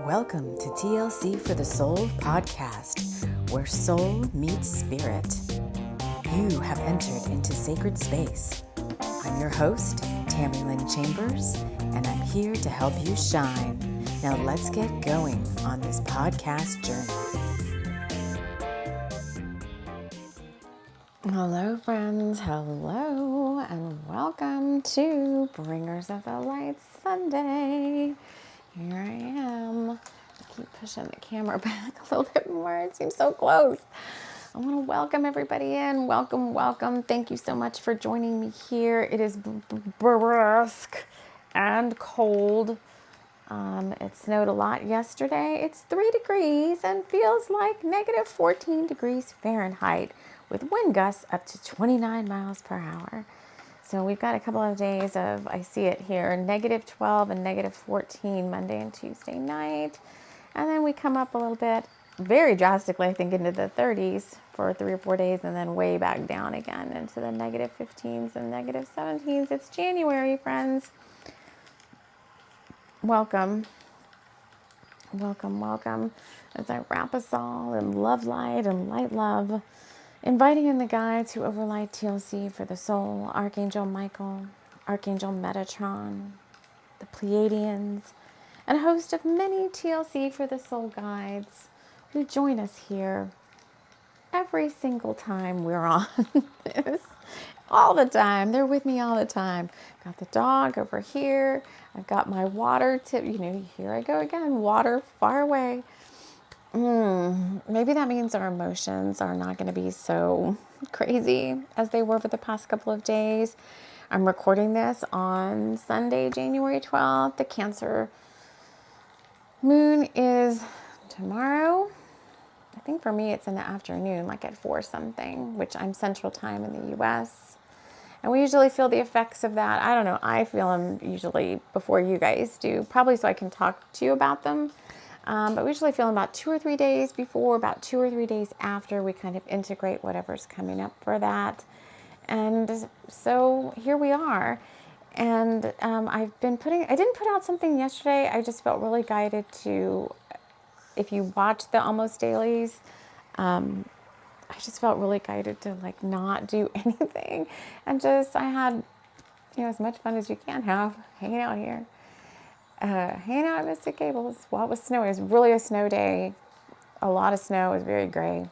Welcome to TLC for the Soul podcast, where soul meets spirit. You have entered into sacred space. I'm your host, TAMI Chambers, and I'm here to help you shine. Now let's get going on this podcast journey. Hello, friends. Hello, and welcome to Bringers of the Light Sunday. Here I am. I keep pushing the camera back a little bit more. It seems so close. I want to welcome everybody in. Welcome, welcome. Thank you so much for joining me here. It is brisk and cold. It snowed a lot yesterday. It's 3 degrees and feels like negative 14 degrees Fahrenheit with wind gusts up to 29 miles per hour. So we've got a couple of days of, I see it here, negative 12 and negative 14 Monday and Tuesday night. And then we come up a little bit, very drastically, I think, into the 30s for 3 or 4 days, and then way back down again into the negative 15s and negative 17s. It's January, friends. Welcome. Welcome, welcome. As I wrap us all in love light and light love, inviting in the guides who overlight TLC for the soul, Archangel Michael, Archangel Metatron, the Pleiadians, and a host of many TLC for the soul guides who join us here every single time we're on this. All the time. They're with me all the time. Got the dog over here. I've got my water tip. Here I go again. Water far away. Maybe that means our emotions are not going to be so crazy as they were for the past couple of days. I'm recording this on Sunday, January 12th. The Cancer moon is tomorrow. I think for me it's in the afternoon, like at 4 something, which I'm Central Time in the US. And we usually feel the effects of that. I don't know. I feel them usually before you guys do, probably so I can talk to you about them. But we usually feel them about 2 or 3 days before, about 2 or 3 days after we kind of integrate whatever's coming up for that. And so here we are. And I didn't put out something yesterday. I just felt really guided to, if you watch the Almost Dailies, I just felt really guided to not do anything. And I had, as much fun as you can have hanging out here. Hanging out at Mystic Gables while it was snowing. It was really a snow day. A lot of snow. It was very gray.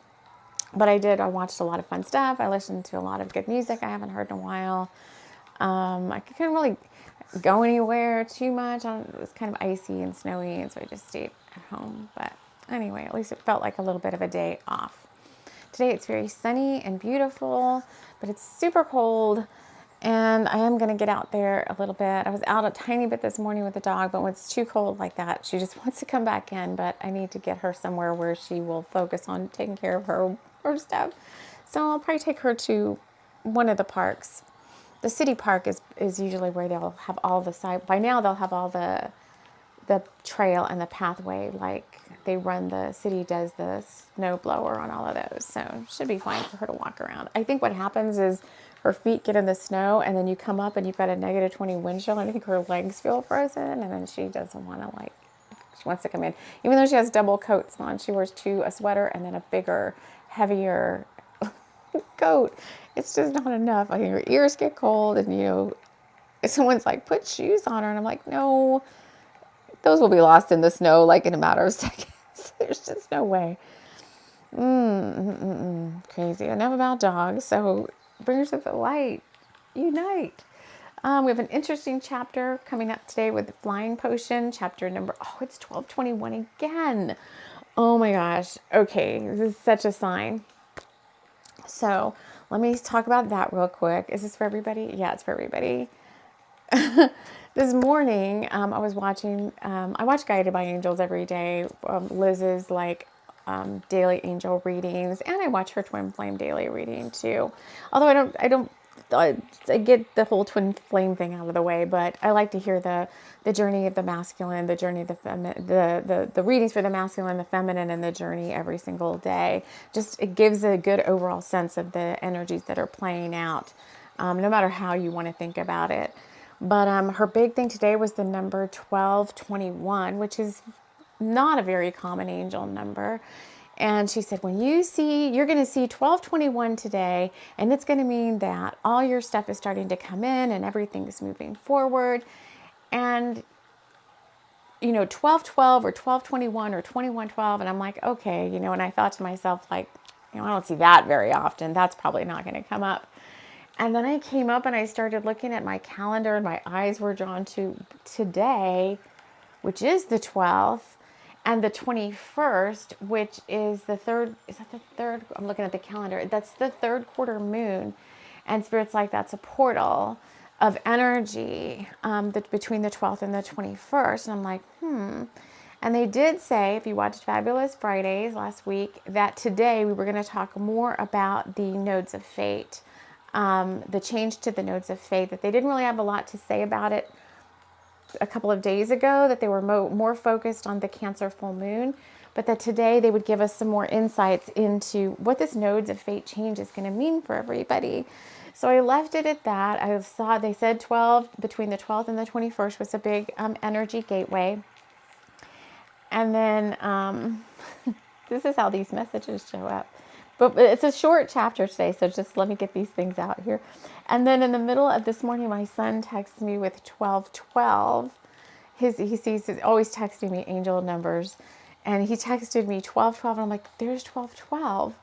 But I watched a lot of fun stuff. I listened to a lot of good music I haven't heard in a while. I couldn't really go anywhere too much. It was kind of icy and snowy, and so I just stayed at home. But anyway, at least it felt like a little bit of a day off. Today it's very sunny and beautiful, but it's super cold. And I am going to get out there a little bit. I was out a tiny bit this morning with the dog, but when it's too cold like that, she just wants to come back in. But I need to get her somewhere where she will focus on taking care of her stuff. So I'll probably take her to one of the parks. The city park is usually where they'll have all the by now they'll have all the trail and the pathway, like the city does the snow blower on all of those. So it should be fine for her to walk around. I think what happens is her feet get in the snow, and then you come up and you've got a negative 20 wind chill, and I think her legs feel frozen, and then she doesn't want to she wants to come in. Even though she has double coats on, she wears a sweater and then a bigger, heavier coat. It's just not enough. I think her ears get cold, and someone's like, put shoes on her, and I'm like, no, those will be lost in the snow in a matter of seconds. There's just no way. Crazy. Enough about dogs. So Bringers of the Light, unite. We have an interesting chapter coming up today with the Flying Potion, chapter number, it's 1221 again. Oh my gosh. Okay, this is such a sign. So let me talk about that real quick. Is this for everybody? Yeah, it's for everybody. This morning, I was watching, I watch Guided by Angels every day. Liz's daily angel readings, and I watch her Twin Flame daily reading too. Although I get the whole Twin Flame thing out of the way, but I like to hear the journey of the masculine, the journey of the readings for the masculine, the feminine, and the journey every single day. Just, it gives a good overall sense of the energies that are playing out, no matter how you want to think about it. But her big thing today was the number 1221, which is not a very common angel number. And she said, when you see, you're going to see 1221 today, and it's going to mean that all your stuff is starting to come in and everything is moving forward. And, 1212 or 1221 or 2112. And I'm like, okay, and I thought to myself, like, I don't see that very often. That's probably not going to come up. And then I came up and I started looking at my calendar, and my eyes were drawn to today, which is the 12th, and the 21st, which is the third. Is that the third? I'm looking at the calendar. That's the third quarter moon. And Spirit's like, that's a portal of energy between the 12th and the 21st. And I'm like, And they did say, if you watched Fabulous Fridays last week, that today we were going to talk more about the nodes of fate, the change to the nodes of fate, that they didn't really have a lot to say about it a couple of days ago, that they were more focused on the Cancer full moon, but that today they would give us some more insights into what this nodes of fate change is going to mean for everybody. So I left it at that. I saw they said 12, between the 12th and the 21st was a big energy gateway. And then this is how these messages show up. But it's a short chapter today, so just let me get these things out here. And then in the middle of this morning, my son texts me with 1212. He's always texting me angel numbers. And he texted me 1212, and I'm like, there's 1212.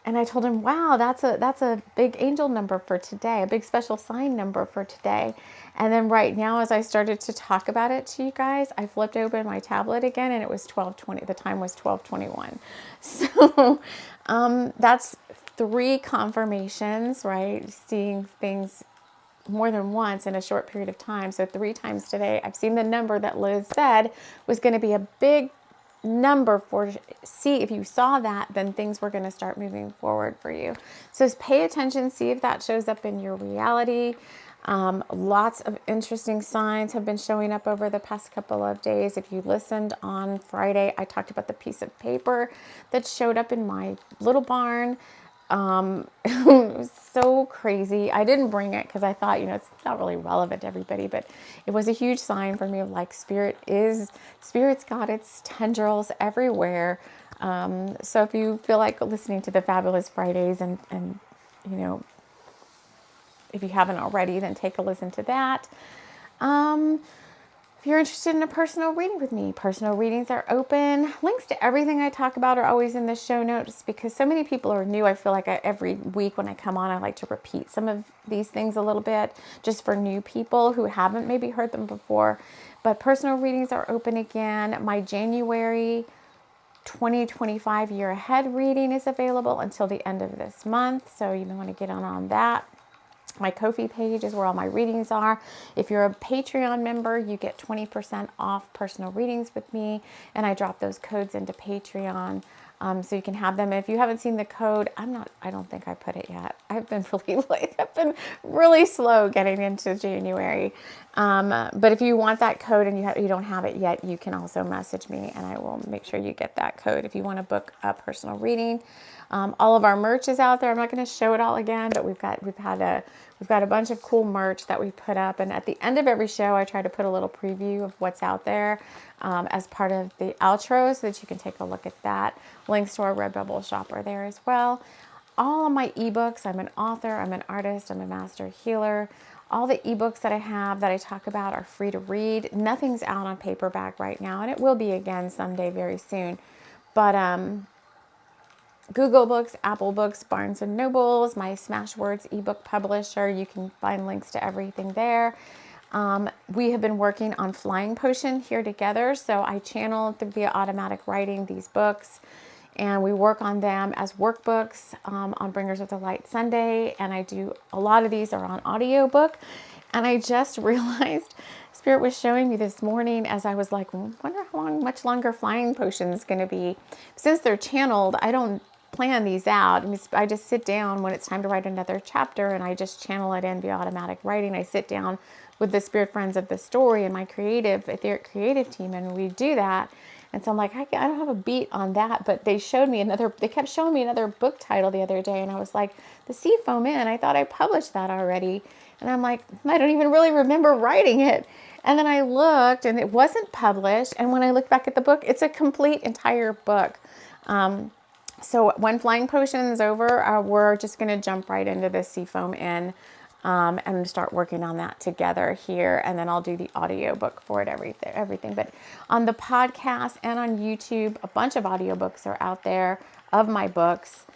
And I told him, wow, that's a big angel number for today, a big special sign number for today. And then right now, as I started to talk about it to you guys, I flipped open my tablet again, and it was 12:20. The time was 12:21. So that's 3 confirmations, right? Seeing things more than once in a short period of time. So 3 times today, I've seen the number that Liz said was going to be a big number for. See, if you saw that, then things were going to start moving forward for you. So pay attention, see if that shows up in your reality. Lots of interesting signs have been showing up over the past couple of days. If you listened on Friday, I talked about the piece of paper that showed up in my little barn. It was so crazy. I didn't bring it because I thought, it's not really relevant to everybody, but it was a huge sign for me of like Spirit's got its tendrils everywhere. So if you feel like listening to the Fabulous Fridays and if you haven't already, then take a listen to that. If you're interested in a personal reading with me, personal readings are open. Links to everything I talk about are always in the show notes, because so many people are new. I feel like every week when I come on, I like to repeat some of these things a little bit just for new people who haven't maybe heard them before. But personal readings are open again. My January 2025 year ahead reading is available until the end of this month. So you may want to get on that. My Ko-fi page is where all my readings are. If you're a Patreon member, you get 20% off personal readings with me, and I drop those codes into Patreon, so you can have them. If you haven't seen the code, I don't think I put it yet. I've been really slow getting into January. But if you want that code and you don't have it yet, you can also message me, and I will make sure you get that code if you want to book a personal reading. All of our merch is out there. I'm not going to show it all again, but we've got a bunch of cool merch that we put up. And at the end of every show, I try to put a little preview of what's out there as part of the outro, so that you can take a look at that. Links to our Redbubble shop are there as well. All of my ebooks. I'm an author. I'm an artist. I'm a master healer. All the ebooks that I have that I talk about are free to read. Nothing's out on paperback right now, and it will be again someday very soon. But Google Books, Apple Books, Barnes & Nobles, my Smashwords ebook publisher. You can find links to everything there. We have been working on Flying Potion here together. So I channel via automatic writing these books, and we work on them as workbooks on Bringers of the Light Sunday. And a lot of these are on audiobook. And I just realized Spirit was showing me this morning as I was like, wonder how much longer Flying Potion is going to be. Since they're channeled, I don't plan these out. I just sit down when it's time to write another chapter, and I just channel it in via automatic writing. I sit down with the spirit friends of the story and my etheric creative team, and we do that. And so I'm like, I don't have a beat on that, but they kept showing me another book title the other day, and I was like, The Sea Foam In. I thought I published that already. And I'm like, I don't even really remember writing it. And then I looked and it wasn't published. And when I look back at the book, it's a complete entire book. So when Flying Potion is over, we're just going to jump right into the Seafoam Inn and start working on that together here. And then I'll do the audiobook for it, everything. But on the podcast and on YouTube, a bunch of audiobooks are out there of my books.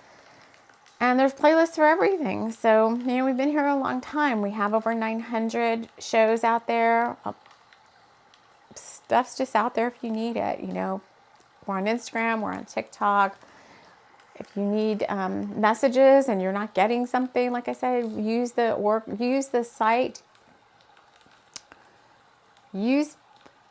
And there's playlists for everything. So, we've been here a long time. We have over 900 shows out there. Stuff's just out there if you need it. We're on Instagram, we're on TikTok. If you need messages and you're not getting something, like I said, use the site, use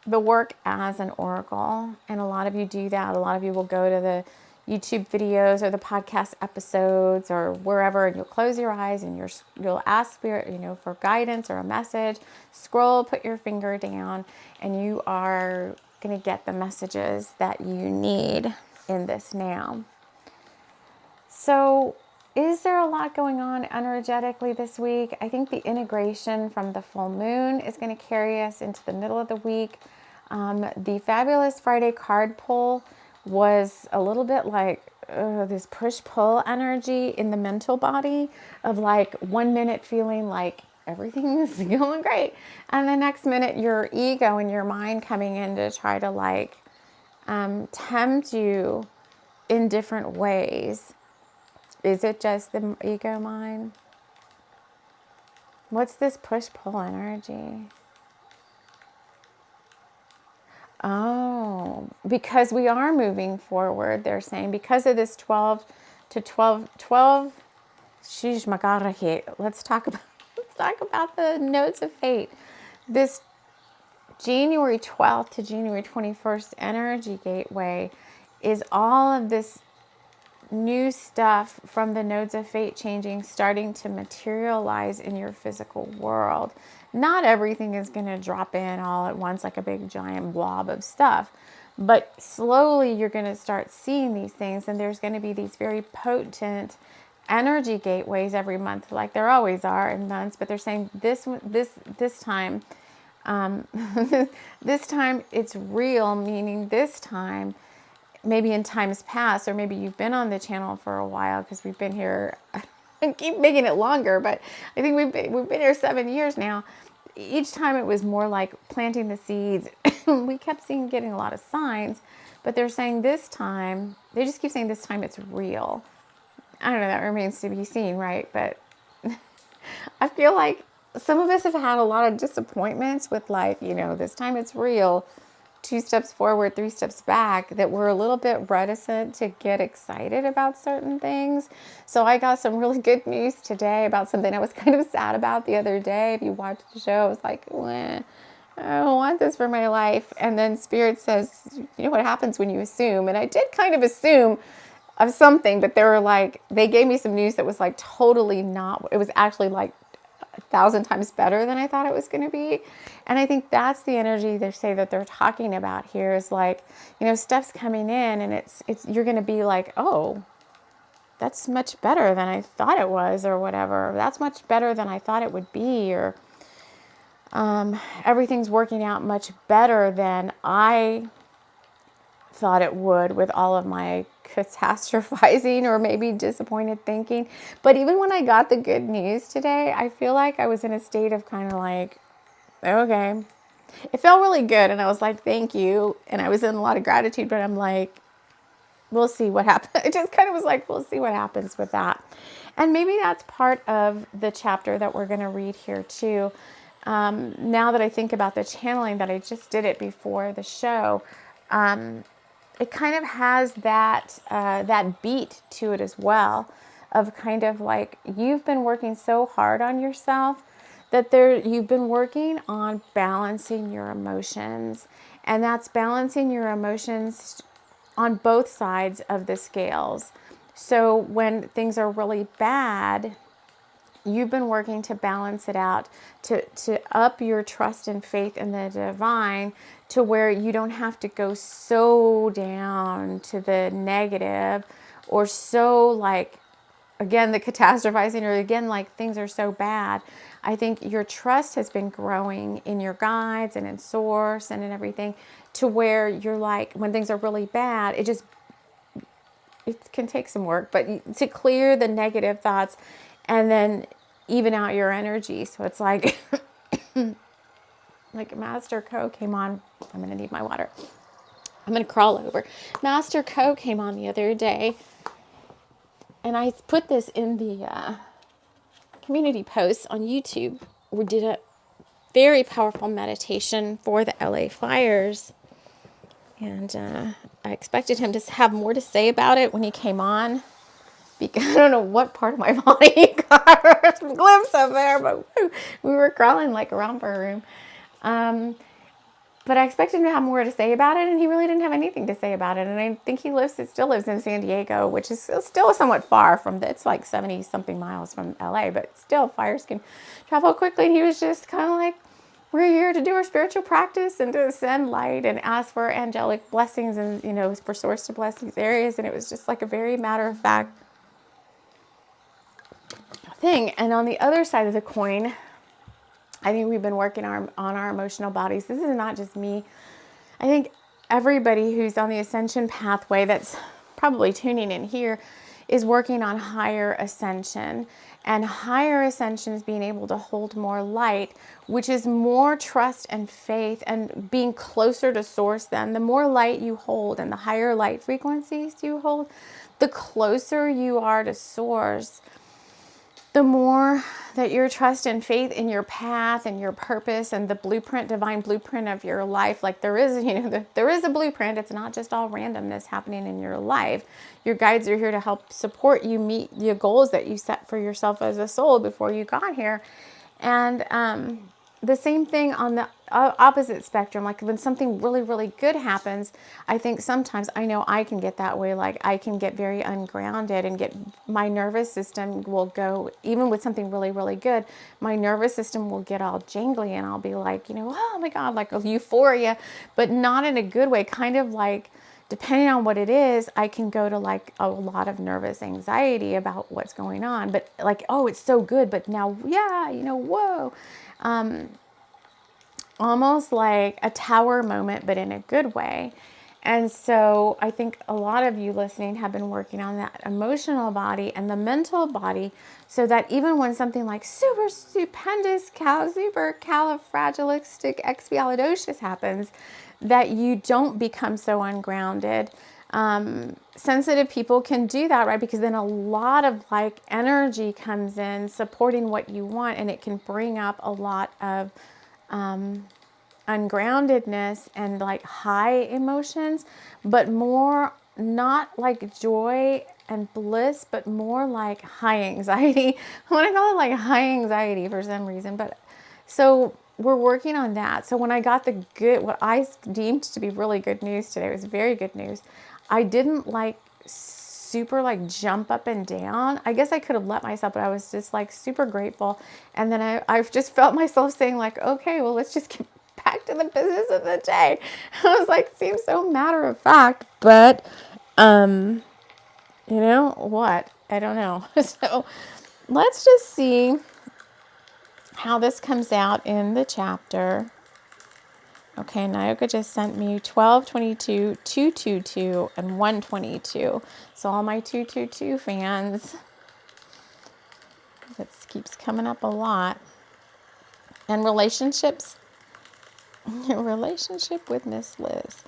the work as an oracle. And a lot of you do that. A lot of you will go to the YouTube videos or the podcast episodes or wherever, and you'll close your eyes and you'll ask Spirit, for guidance or a message. Scroll, put your finger down, and you are going to get the messages that you need in this now. So, is there a lot going on energetically this week? I think the integration from the full moon is going to carry us into the middle of the week. The Fabulous Friday card pull was a little bit like this push-pull energy in the mental body of like 1 minute feeling like everything is going great, and the next minute your ego and your mind coming in to try to like tempt you in different ways. Is it just the ego mind? What's this push-pull energy? Oh, because we are moving forward, they're saying, because of this 12 to 12, sheesh magarahi. Let's talk about the nodes of fate. This January 12th to January 21st energy gateway is all of this new stuff from the nodes of fate changing, starting to materialize in your physical world. Not everything is going to drop in all at once like a big giant blob of stuff, but slowly you're going to start seeing these things, and there's going to be these very potent energy gateways every month, like there always are in months. But they're saying this time, this time it's real, meaning this time. Maybe in times past, or maybe you've been on the channel for a while, because we've been here. I keep making it longer, but I think we've been here 7 years now. Each time it was more like planting the seeds. We kept getting a lot of signs, but they're saying this time, they just keep saying this time it's real. I don't know, that remains to be seen, right? But I feel like some of us have had a lot of disappointments with life. This time it's real. 2 steps forward, 3 steps back, that we're a little bit reticent to get excited about certain things. So I got some really good news today about something I was kind of sad about the other day. If you watched the show, I was like, I don't want this for my life. And then Spirit says, what happens when you assume? And I did kind of assume of something, but they gave me some news that was like totally not, it was actually like 1,000 times better than I thought it was going to be. And I think that's the energy they say that they're talking about here, is like, stuff's coming in, and it's you're going to be like, oh, that's much better than I thought it was, or whatever. That's much better than I thought it would be, or everything's working out much better than I thought it would, with all of my catastrophizing or maybe disappointed thinking. But even when I got the good news today, I feel like I was in a state of kind of like, okay. It felt really good, and I was like, thank you. And I was in a lot of gratitude, but I'm like, we'll see what happens. It just kind of was like, we'll see what happens with that. And maybe that's part of the chapter that we're going to read here too. Now that I think about the channeling, that I just did it before the show, it kind of has that beat to it as well, of kind of like, you've been working so hard on yourself that you've been working on balancing your emotions, and that's balancing your emotions on both sides of the scales. So when things are really bad, you've been working to balance it out, to up your trust and faith in the divine, to where you don't have to go so down to the negative, or so like again, the catastrophizing, or again, like things are so bad. I think your trust has been growing in your guides and in source and in everything, to where you're like, when things are really bad, it can take some work, but to clear the negative thoughts and then even out your energy. So it's like, like Master Co came on. I'm going to need my water. I'm going to crawl over. Master Co came on the other day, and I put this in the community posts on YouTube. We did a very powerful meditation for the LA fires. And I expected him to have more to say about it when he came on, because I don't know what part of my body he got a glimpse of there, but we were crawling like around for a room. But I expected him to have more to say about it, and he really didn't have anything to say about it. And I think he still lives in San Diego, which is still somewhat far from it's like 70 something miles from LA, but still fires can travel quickly. And he was just kind of like, we're here to do our spiritual practice and to send light and ask for angelic blessings and, for source to bless these areas. And it was just like a very matter of fact thing. And on the other side of the coin, I think we've been working on our emotional bodies. This is not just me. I think everybody who's on the ascension pathway that's probably tuning in here is working on higher ascension. And higher ascension is being able to hold more light, which is more trust and faith and being closer to source. Then the more light you hold and the higher light frequencies you hold, the closer you are to source, the more that your trust and faith in your path and your purpose and the blueprint, divine blueprint of your life. Like there is, there is a blueprint. It's not just all randomness happening in your life. Your guides are here to help support you meet the goals that you set for yourself as a soul before you got here. And the same thing on the opposite spectrum. Like when something really, really good happens, I think sometimes, I know I can get that way. Like I can get very ungrounded and my nervous system will go, even with something really, really good, my nervous system will get all jangly and I'll be like, oh my God, like a euphoria, but not in a good way. Kind of like, depending on what it is, I can go to like a lot of nervous anxiety about what's going on. But like, oh, it's so good. But now, yeah, whoa. Almost like a tower moment, but in a good way. And so I think a lot of you listening have been working on that emotional body and the mental body, so that even when something like super stupendous, super califragilisticexpialidocious happens, that you don't become so ungrounded. Sensitive people can do that, right? Because then a lot of like energy comes in supporting what you want, and it can bring up a lot of ungroundedness and like high emotions, but more not like joy and bliss, but more like high anxiety. I want to call it like high anxiety for some reason. But so we're working on that. So when I got what I deemed to be really good news today, it was very good news. I didn't like super like jump up and down. I guess I could have let myself, but I was just like super grateful. And then I've just felt myself saying like, okay, well, let's just get back to the business of the day. I was like, seems so matter of fact, but you know what? I don't know. So let's just see how this comes out in the chapter. Okay, Nyoka just sent me 12, 22, 222, and 122. So all my 222 fans, that keeps coming up a lot. And relationships, your relationship with Miss Liz.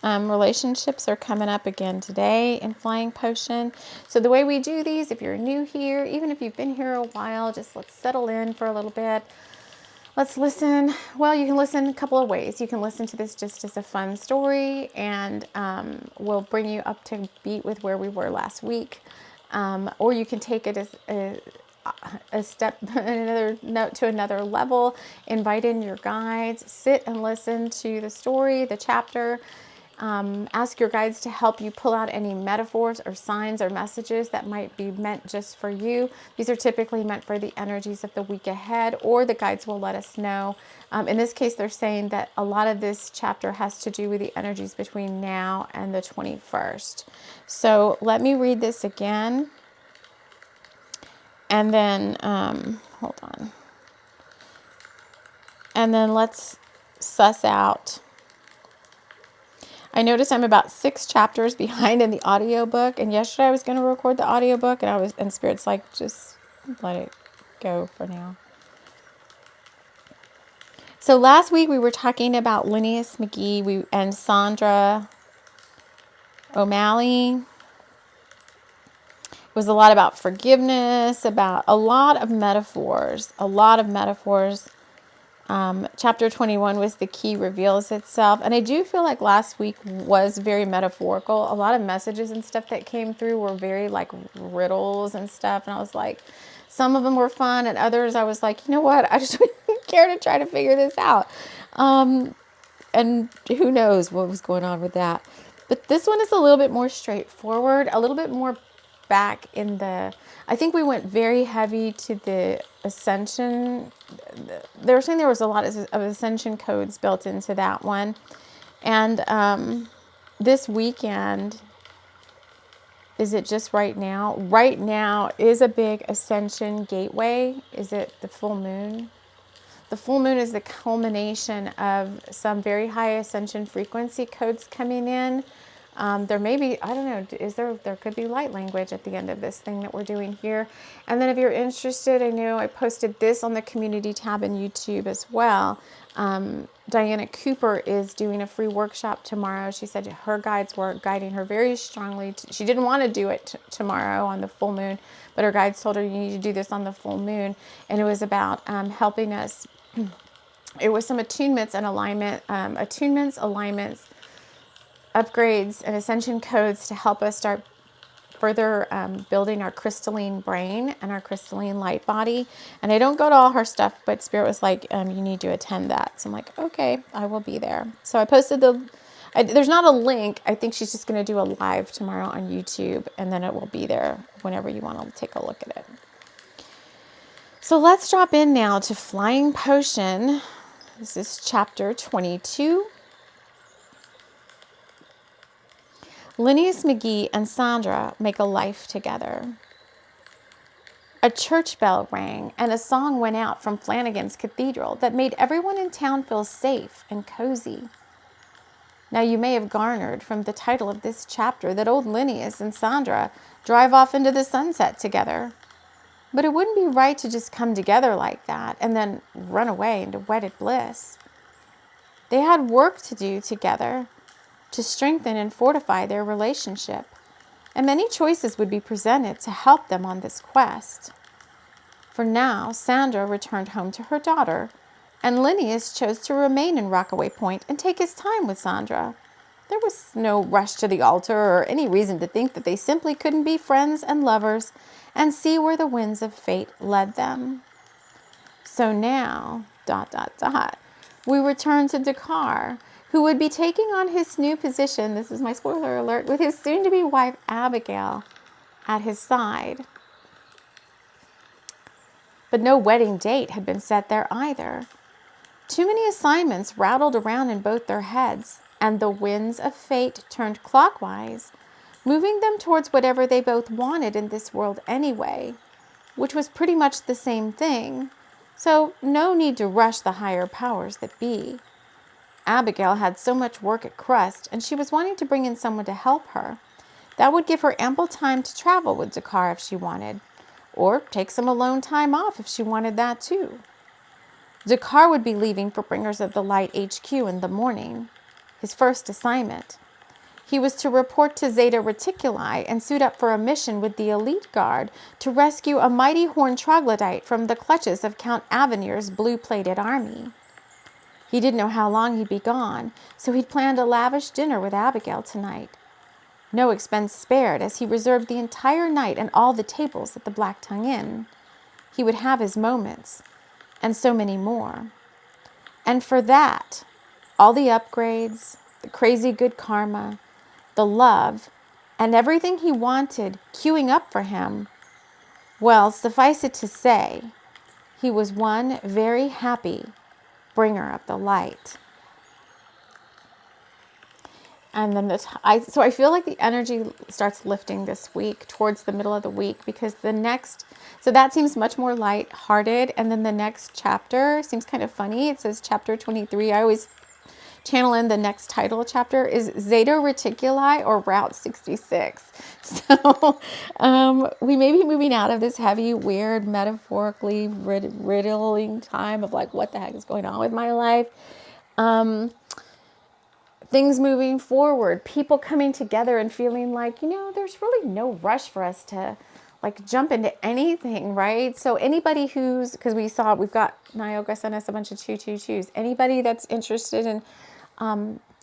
Relationships are coming up again today in Flying Potion. So the way we do these, if you're new here, even if you've been here a while, just let's settle in for a little bit. Let's listen. Well, you can listen a couple of ways. You can listen to this just as a fun story, and we'll bring you up to beat with where we were last week. Or you can take it as a step, another note to another level. Invite in your guides. Sit and listen to the story, the chapter. Ask your guides to help you pull out any metaphors or signs or messages that might be meant just for you. These are typically meant for the energies of the week ahead, or the guides will let us know. In this case, they're saying that a lot of this chapter has to do with the energies between now and the 21st. So let me read this again. And then, hold on. And then let's suss out. I noticed I'm about 6 chapters behind in the audiobook. And yesterday I was going to record the audiobook, and Spirit's like, just let it go for now. So last week we were talking about Linnaeus McGee and Sandra O'Malley. It was a lot about forgiveness, about a lot of metaphors. Chapter 21 was the key reveals itself. And I do feel like last week was very metaphorical. A lot of messages and stuff that came through were very like riddles and stuff. And I was like, some of them were fun, and others I was like, you know what? I just didn't care to try to figure this out. And who knows what was going on with that. But this one is a little bit more straightforward, a little bit more back in I think we went very heavy to the ascension. They were saying there was a lot of ascension codes built into that one. And this weekend, is it just right now? Right now is a big ascension gateway. Is it the full moon? The full moon is the culmination of some very high ascension frequency codes coming in. There may be, I don't know, there could be light language at the end of this thing that we're doing here. And then if you're interested, I know I posted this on the community tab in YouTube as well. Diana Cooper is doing a free workshop tomorrow. She said her guides were guiding her very strongly. She didn't want to do it tomorrow on the full moon, but her guides told her you need to do this on the full moon. And it was about helping us. It was some attunements and alignments, upgrades, and ascension codes to help us start further building our crystalline brain and our crystalline light body. And I don't go to all her stuff, but Spirit was like, you need to attend that. So I'm like, okay, I will be there. So I posted there's not a link. I think she's just going to do a live tomorrow on YouTube, and then it will be there whenever you want to take a look at it. So let's drop in now to Flying Potion. This is chapter 22. Linnaeus McGee and Sandra make a life together. A church bell rang and a song went out from Flanagan's Cathedral that made everyone in town feel safe and cozy. Now you may have garnered from the title of this chapter that old Linnaeus and Sandra drive off into the sunset together. But it wouldn't be right to just come together like that and then run away into wedded bliss. They had work to do together to strengthen and fortify their relationship, and many choices would be presented to help them on this quest. For now, Sandra returned home to her daughter, and Linnaeus chose to remain in Rockaway Point and take his time with Sandra. There was no rush to the altar or any reason to think that they simply couldn't be friends and lovers and see where the winds of fate led them. So now, we return to Dakar, who would be taking on his new position, this is my spoiler alert, with his soon-to-be wife Abigail at his side. But no wedding date had been set there either. Too many assignments rattled around in both their heads, and the winds of fate turned clockwise, moving them towards whatever they both wanted in this world anyway, which was pretty much the same thing, so no need to rush the higher powers that be. Abigail had so much work at Crust, and she was wanting to bring in someone to help her. That would give her ample time to travel with Dakar if she wanted, or take some alone time off if she wanted that too. Dakar would be leaving for Bringers of the Light HQ in the morning, his first assignment. He was to report to Zeta Reticuli and suit up for a mission with the elite guard to rescue a mighty horned troglodyte from the clutches of Count Avenir's blue-plated army. He didn't know how long he'd be gone, so he'd planned a lavish dinner with Abigail tonight. No expense spared, as he reserved the entire night and all the tables at the Black Tongue Inn. He would have his moments, and so many more. And for that, all the upgrades, the crazy good karma, the love, and everything he wanted queuing up for him, well, suffice it to say, he was one very happy bringer of the light. And then so I feel like the energy starts lifting this week towards the middle of the week, because so that seems much more light-hearted. And then the next chapter seems kind of funny. It says chapter 23. I always channel in the next title chapter is Zeta Reticuli or Route 66. So we may be moving out of this heavy, weird, metaphorically riddling time of like, what the heck is going on with my life? Things moving forward, people coming together and feeling like, there's really no rush for us to like jump into anything, right? So anybody because we've got Nyoga sent us a bunch of 222s. Anybody that's interested in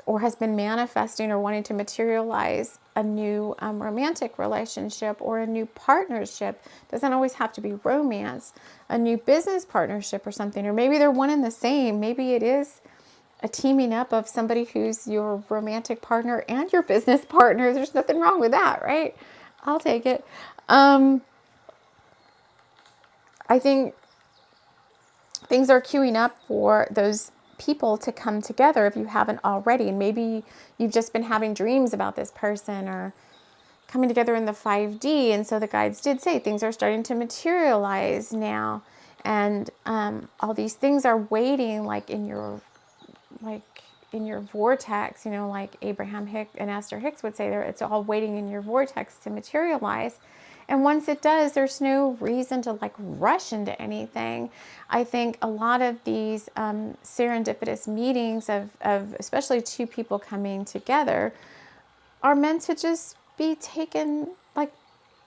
or has been manifesting or wanting to materialize a new romantic relationship or a new partnership, doesn't always have to be romance, a new business partnership or something, or maybe they're one and the same. Maybe it is a teaming up of somebody who's your romantic partner and your business partner. There's nothing wrong with that, right? I'll take it. I think things are queuing up for those people to come together if you haven't already. And maybe you've just been having dreams about this person or coming together in the 5D. And so the guides did say things are starting to materialize now. And all these things are waiting in your vortex, like Abraham Hicks and Esther Hicks would say, it's all waiting in your vortex to materialize. And once it does, there's no reason to rush into anything. I think a lot of these serendipitous meetings of especially two people coming together are meant to just be taken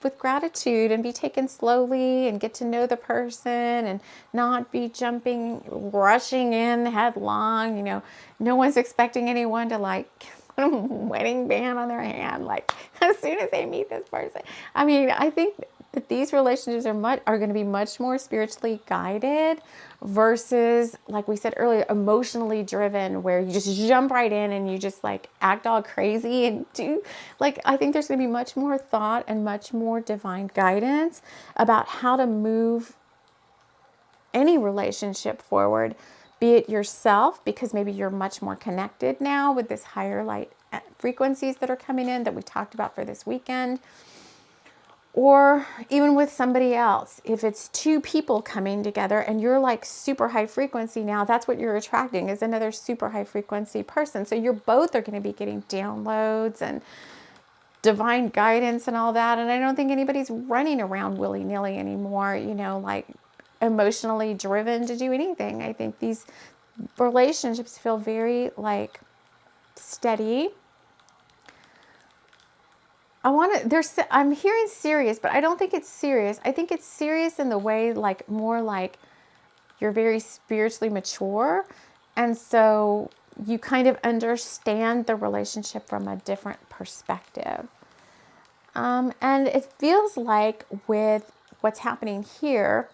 with gratitude and be taken slowly and get to know the person and not be rushing in headlong. No one's expecting anyone to put a wedding band on their hand as soon as they meet this person. I mean, I think that these relationships are going to be much more spiritually guided versus, like we said earlier, emotionally driven, where you just jump right in and you just act all crazy and do I think there's going to be much more thought and much more divine guidance about how to move any relationship forward, be it yourself, because maybe you're much more connected now with this higher light frequencies that are coming in that we talked about for this weekend, or even with somebody else. If it's two people coming together and you're super high frequency now, that's what you're attracting, is another super high frequency person. So you're both are going to be getting downloads and divine guidance and all that. And I don't think anybody's running around willy-nilly anymore, emotionally driven to do anything. I think these relationships feel very steady. I'm hearing serious, but I don't think it's serious. I think it's serious in the way more you're very spiritually mature. And so you kind of understand the relationship from a different perspective. And it feels like with what's happening here,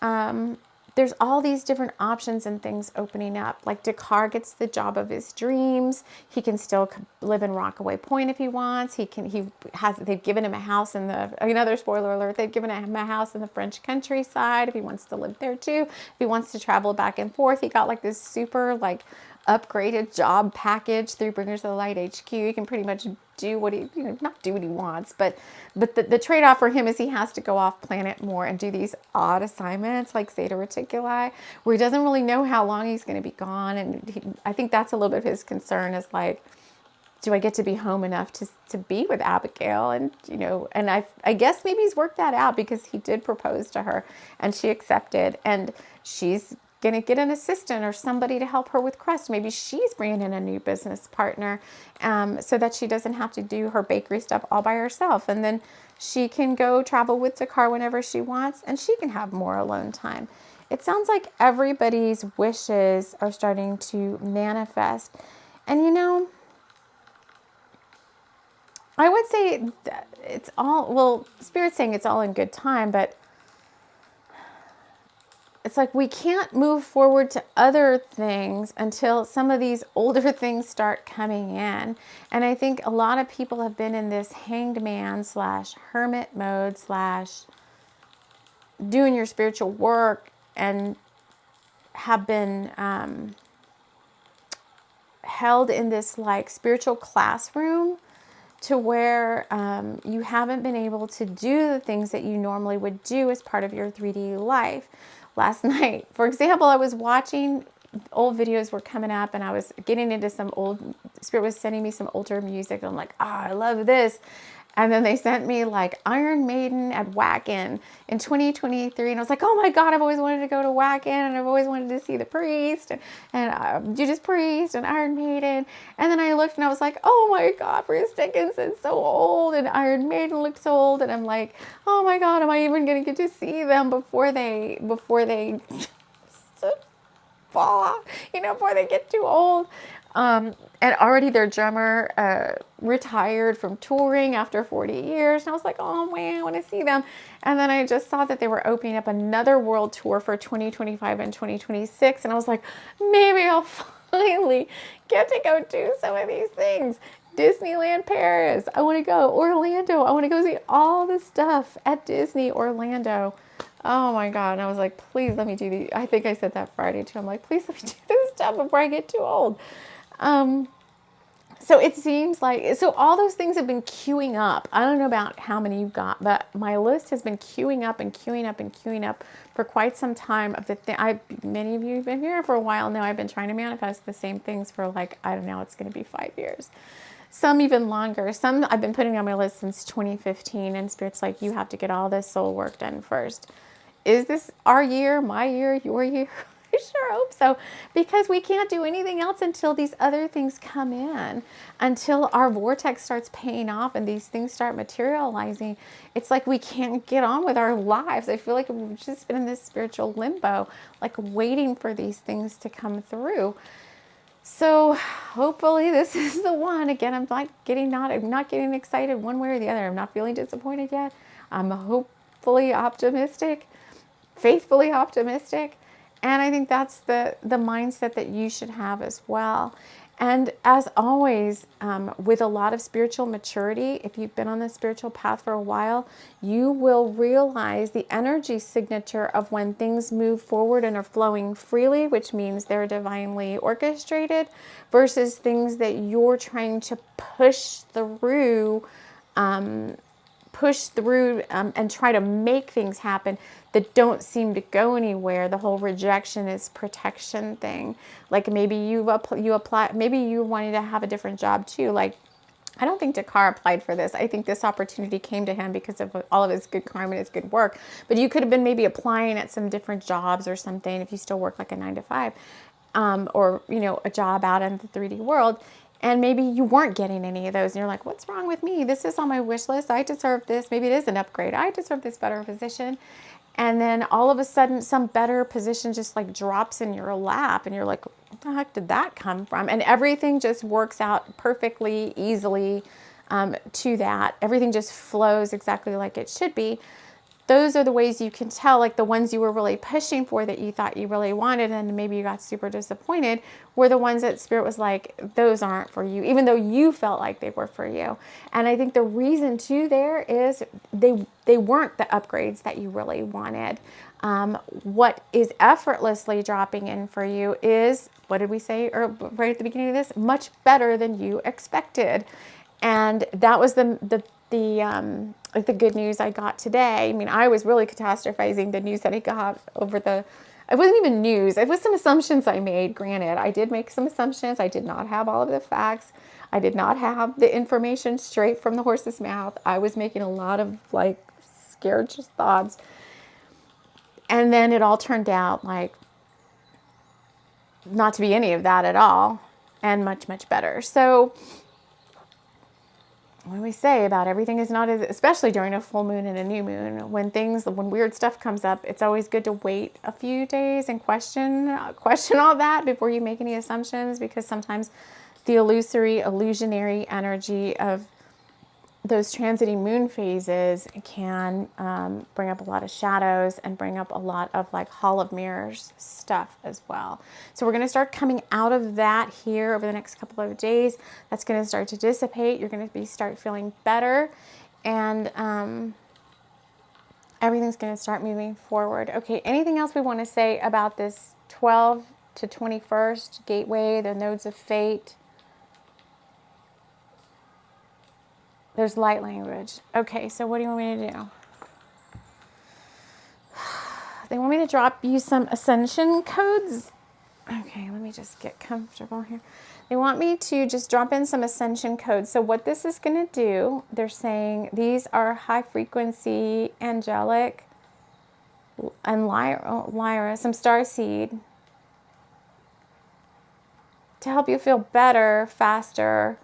there's all these different options and things opening up. Dakar gets the job of his dreams. He can still live in Rockaway Point if he wants. They've given him a house another spoiler alert, they've given him a house in the French countryside if he wants to live there too. If he wants to travel back and forth, he got this super upgraded job package through Bringers of the Light HQ. He can pretty much do what he, not do what he wants, but the trade-off for him is he has to go off planet more and do these odd assignments like Zeta Reticuli, where he doesn't really know how long he's going to be gone. And I think that's a little bit of his concern, is do I get to be home enough to be with Abigail? And, and I guess maybe he's worked that out, because he did propose to her and she accepted, and she's going to get an assistant or somebody to help her with crust. Maybe she's bringing in a new business partner so that she doesn't have to do her bakery stuff all by herself. And then she can go travel with Dakar whenever she wants, and she can have more alone time. It sounds like everybody's wishes are starting to manifest. And, I would say it's all, Spirit's saying it's all in good time, but it's we can't move forward to other things until some of these older things start coming in. And I think a lot of people have been in this hanged man / hermit mode / doing your spiritual work, and have been held in this like spiritual classroom to where you haven't been able to do the things that you normally would do as part of your 3D life. Last night, for example, I was watching old videos were coming up and I was getting into some old, Spirit was sending me some older music. And I'm like, oh, I love this. And then they sent me like Iron Maiden at Wacken in 2023. And I was like, oh my God, I've always wanted to go to Wacken and I've always wanted to see the Priest and Judas Priest and Iron Maiden. And then I looked and I was like, oh my God, Bruce Dickinson's so old and Iron Maiden looks so old. And I'm like, oh my God, am I even going to get to see them before they fall off, before they get too old. And already their drummer retired from touring after 40 years. And I was like, oh man, I want to see them. And then I just saw that they were opening up another world tour for 2025 and 2026. And I was like, maybe I'll finally get to go do some of these things. Disneyland Paris, I want to go. Orlando, I want to go see all the stuff at Disney Orlando. Oh my God. And I was like, please let me do these. I think I said that Friday too. I'm like, please let me do this stuff before I get too old. So it seems like, so all those things have been queuing up. I don't know about how many you've got, but my list has been queuing up and queuing up and queuing up for quite some time. Many of you have been here for a while now. I've been trying to manifest the same things for like, I don't know, it's going to be 5 years. Some even longer. Some I've been putting on my list since 2015, and Spirit's like, you have to get all this soul work done first. Is this our year, my year, your year? I sure hope so, because we can't do anything else until these other things come in, until our vortex starts paying off and these things start materializing. It's like we can't get on with our lives. I feel like we've just been in this spiritual limbo, like waiting for these things to come through. So hopefully this is the one. Again, I'm not getting excited one way or the other. I'm not feeling disappointed yet. I'm hopefully optimistic, faithfully optimistic. And I think that's the mindset that you should have as well. And as always, with a lot of spiritual maturity, if you've been on the spiritual path for a while, you will realize the energy signature of when things move forward and are flowing freely, which means they're divinely orchestrated, versus things that you're trying to push through and try to make things happen that don't seem to go anywhere. The whole rejection is protection thing. Like maybe you apply, maybe you wanted to have a different job too. Like, I don't think Dakar applied for this. I think this opportunity came to him because of all of his good karma and his good work. But you could have been maybe applying at some different jobs or something if you still work like a 9 to 5, or a job out in the 3D world. And maybe you weren't getting any of those and you're like, what's wrong with me? This is on my wish list. I deserve this. Maybe it is an upgrade. I deserve this better position. And then all of a sudden some better position just like drops in your lap and you're like, what the heck did that come from? And everything just works out perfectly, easily to that. Everything just flows exactly like it should be. Those are the ways you can tell, like the ones you were really pushing for that you thought you really wanted and maybe you got super disappointed, were the ones that Spirit was like, those aren't for you, even though you felt like they were for you. And I think the reason too there is they weren't the upgrades that you really wanted. What is effortlessly dropping in for you is, what did we say right at the beginning of this? Much better than you expected. And that was the good news I got today. I mean, I was really catastrophizing the news that I got it wasn't even news. It was some assumptions I made. Granted, I did make some assumptions. I did not have all of the facts. I did not have the information straight from the horse's mouth. I was making a lot of like scared thoughts. And then it all turned out like not to be any of that at all and much, much better. So what do we say about everything is not, especially during a full moon and a new moon, when weird stuff comes up, it's always good to wait a few days and question all that before you make any assumptions, because sometimes the illusionary energy of those transiting moon phases can bring up a lot of shadows and bring up a lot of like Hall of Mirrors stuff as well. So we're going to start coming out of that here over the next couple of days. That's going to start to dissipate. You're going to start feeling better, and everything's going to start moving forward. Okay, anything else we want to say about this 12 to 21st gateway, the nodes of fate? There's light language. Okay, so what do you want me to do? They want me to drop you some ascension codes. Okay, let me just get comfortable here. They want me to just drop in some ascension codes. So what this is going to do, they're saying these are high frequency angelic and Lyra, some starseed, to help you feel better, faster,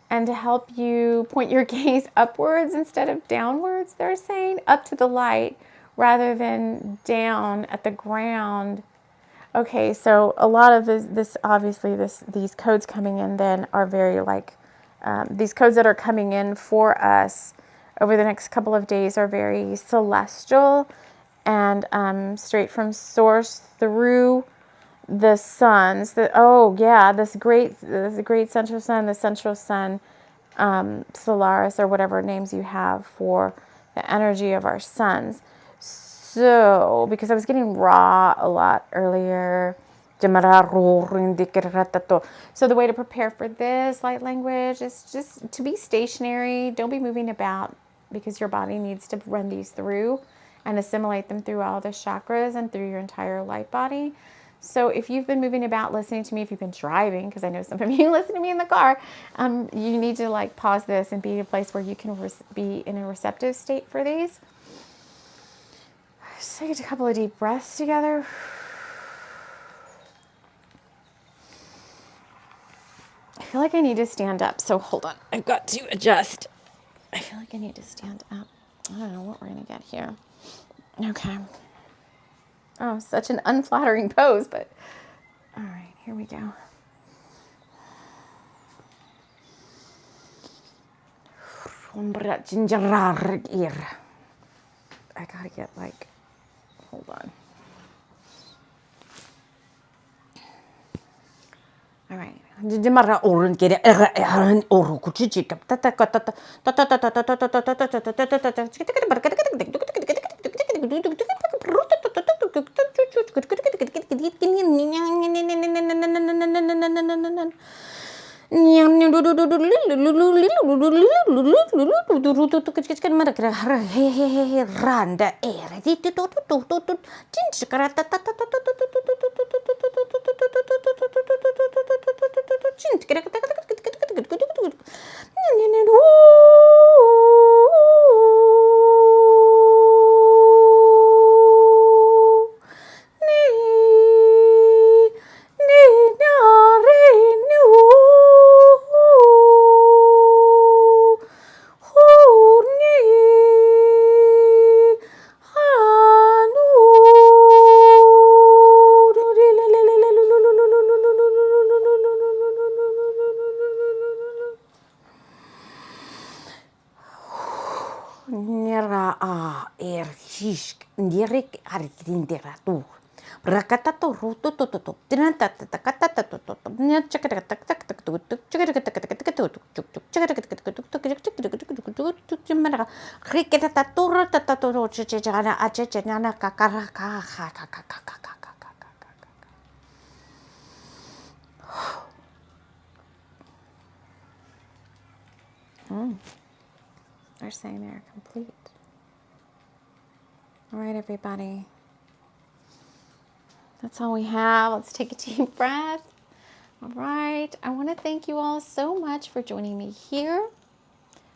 and to help you point your gaze upwards instead of downwards, they're saying, up to the light rather than down at the ground. Okay, so a lot of these codes coming in then are very like, these codes that are coming in for us over the next couple of days are very celestial and straight from source through the suns. This great central sun, the central sun, Solaris, or whatever names you have for the energy of our suns. So, because I was getting raw a lot earlier. So the way to prepare for this light language is just to be stationary. Don't be moving about, because your body needs to run these through and assimilate them through all the chakras and through your entire light body. So if you've been moving about, listening to me, if you've been driving, because I know some of you listen to me in the car, you need to like pause this and be in a place where you can be in a receptive state for these. Just take a couple of deep breaths together. I feel like I need to stand up, so hold on. I've got to adjust. I feel like I need to stand up. I don't know what we're going to get here. Okay. Oh, such an unflattering pose, but all right, here we go. I gotta get like, hold on. All right. They're saying they're complete. All right, everybody. That's all we have. Let's take a deep breath. All right. I want to thank you all so much for joining me here.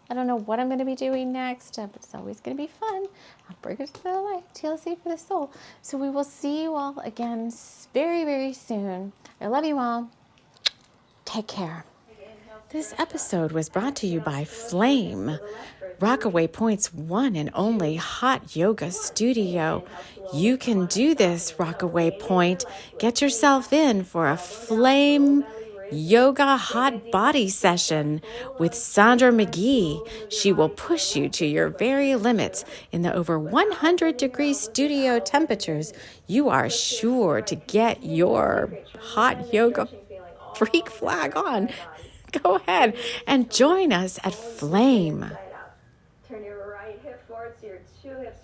I don't know what I'm going to be doing next, but it's always going to be fun. Breakers to the light, TLC for the soul. So we will see you all again very, very soon. I love you all. Take care. This episode was brought to you by Flame, Rockaway Point's one and only hot yoga studio. You can do this, Rockaway Point. Get yourself in for a Flame yoga hot body session with Sandra McGee. She will push you to your very limits in the over 100-degree studio temperatures. You are sure to get your hot yoga freak flag on. Go ahead and join us at Flame. Turn your right hip forward so your two hips